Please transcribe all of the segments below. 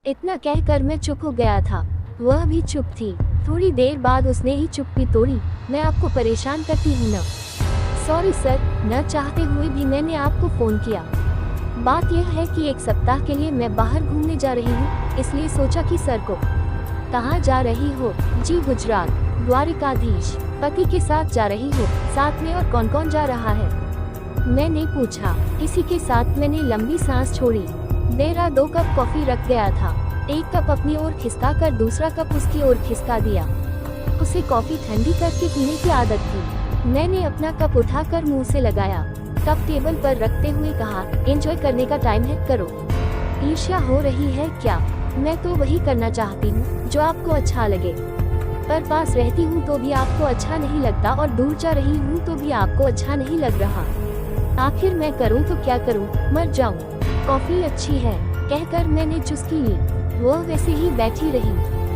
इतना कहकर मैं चुप हो गया था। वह भी चुप थी। थोड़ी देर बाद उसने ही चुप्पी तोड़ी। मैं आपको परेशान करती हूँ ना? सॉरी सर, न चाहते हुए भी मैंने आपको फोन किया। बात यह है कि 1 सप्ताह के लिए मैं बाहर घूमने जा रही हूँ, इसलिए सोचा कि सर को। कहाँ जा रही हो? जी गुजरात, द्वारिकाधीश। पति के साथ जा रही हो? साथ में और कौन कौन जा रहा है? मैंने पूछा। किसी के साथ। मैंने लंबी सांस छोड़ी। मेरा 2 कप कॉफी रख गया था। 1 कप अपनी ओर खिसका कर दूसरा कप उसकी ओर खिसका दिया। उसे कॉफी ठंडी करके पीने की आदत थी। मैंने अपना कप उठाकर मुंह से लगाया। कप टेबल पर रखते हुए कहा, एंजॉय करने का टाइम है, करो। ईर्ष्या हो रही है क्या? मैं तो वही करना चाहती हूँ जो आपको अच्छा लगे, पर पास रहती हूँ तो भी आपको अच्छा नहीं लगता और दूर जा रही हूँ तो भी आपको अच्छा नहीं लग रहा। आखिर मैं करूँ तो क्या करूँ? मर जाऊँ? कॉफी अच्छी है, कहकर मैंने चुस्की ली। वो वैसे ही बैठी रही।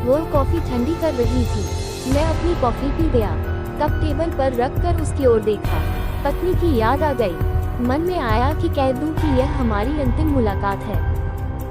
वो कॉफी ठंडी कर रही थी। मैं अपनी कॉफी पी गया। कप टेबल पर रख कर उसकी ओर देखा। पत्नी की याद आ गई। मन में आया कि कह दूं कि यह हमारी अंतिम मुलाकात है,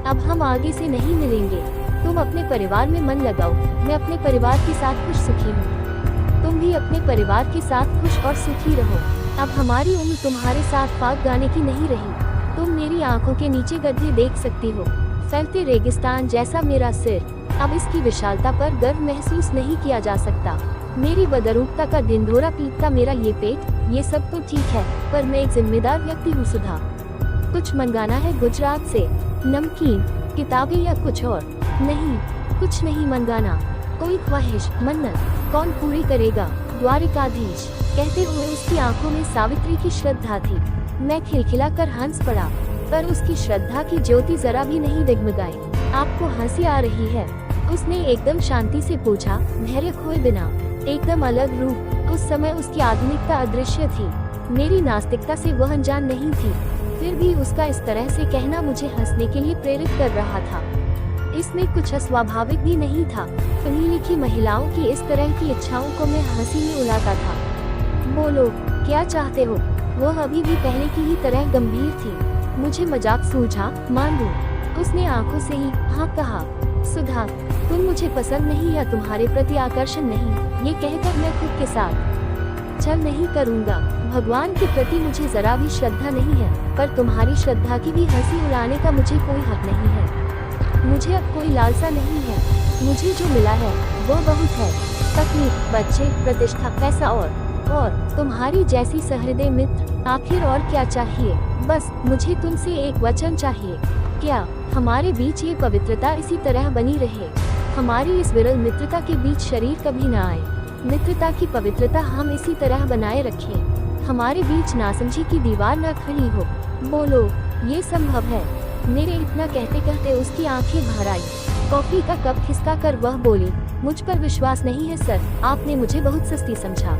अब हम आगे से नहीं मिलेंगे। तुम अपने परिवार में मन लगाओ, मैं अपने परिवार के साथ खुश सुखी हूँ। तुम भी अपने परिवार के साथ खुश और सुखी रहो। अब हमारी उम्र तुम्हारे साथ फाग गाने की नहीं रही। तुम मेरी आंखों के नीचे गड्ढे देख सकती हो, फैलते रेगिस्तान जैसा मेरा सिर। अब इसकी विशालता पर गर्व महसूस नहीं किया जा सकता। मेरी बदरूपता का ढिंढोरा पीटता मेरा ये पेट, ये सब तो ठीक है, पर मैं एक जिम्मेदार व्यक्ति हूँ सुधा। कुछ मंगाना है गुजरात से? नमकीन, किताबें या कुछ और? नहीं, कुछ नहीं मंगाना। कोई ख्वाहिश, मन्नत कौन पूरी करेगा? द्वारिकाधीश। कहते हुए उसकी आंखों में सावित्री की श्रद्धा थी। मैं खिलखिलाकर हंस पड़ा, पर उसकी श्रद्धा की ज्योति जरा भी नहीं डगमगाई। आपको हंसी आ रही है? उसने एकदम शांति से पूछा, धैर्य खोए बिना। एकदम अलग रूप। उस समय उसकी आधुनिकता अदृश्य थी। मेरी नास्तिकता से वह अनजान नहीं थी। फिर भी उसका इस तरह से कहना मुझे हंसने के लिए प्रेरित कर रहा था। इसमें कुछ अस्वाभाविक भी नहीं था। पढ़ी लिखी महिलाओं की इस तरह की इच्छाओं को मैं हंसी में उड़ाता था। बोलो, क्या चाहते हो? वह अभी भी पहले की ही तरह गंभीर थी। मुझे मजाक सूझा, मान लूं। उसने आंखों से ही हाँ कहा। सुधा, तुम मुझे पसंद नहीं या तुम्हारे प्रति आकर्षण नहीं, ये कहकर मैं खुद के साथ छल नहीं करूँगा। भगवान के प्रति मुझे जरा भी श्रद्धा नहीं है, पर तुम्हारी श्रद्धा की भी हंसी उड़ाने का मुझे कोई हक नहीं है। मुझे अब कोई लालसा नहीं है। मुझे जो मिला है वो बहुत है। पत्नी, बच्चे, प्रतिष्ठा, पैसा और तुम्हारी जैसी सहृदय मित्र। आखिर और क्या चाहिए? बस मुझे तुमसे एक वचन चाहिए। क्या हमारे बीच ये पवित्रता इसी तरह बनी रहे? हमारी इस विरल मित्रता के बीच शरीर कभी न आए। मित्रता की पवित्रता हम इसी तरह बनाए रखें। हमारे बीच नासमझी की दीवार न खड़ी हो। बोलो, ये संभव है? मेरे इतना कहते कहते उसकी आंखें भर आई। कॉफी का कप खिसका कर वह बोली, मुझ पर विश्वास नहीं है सर, आपने मुझे बहुत सस्ती समझा।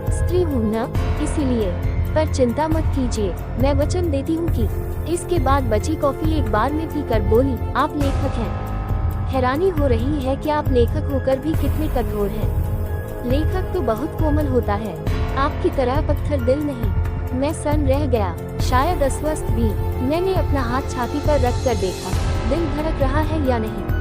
स्त्री हूँ न, इसीलिए। पर चिंता मत कीजिए, मैं वचन देती हूँ कि। इसके बाद बची कॉफी एक बार में पीकर बोली, आप लेखक हैं। हैरानी हो रही है कि आप लेखक होकर भी कितने कठोर हैं। लेखक तो बहुत कोमल होता है, आपकी तरह पत्थर दिल नहीं। मैं सन्न रह गया, शायद अस्वस्थ भी। मैंने अपना हाथ छाती पर रख कर देखा, दिल धड़क रहा है या नहीं।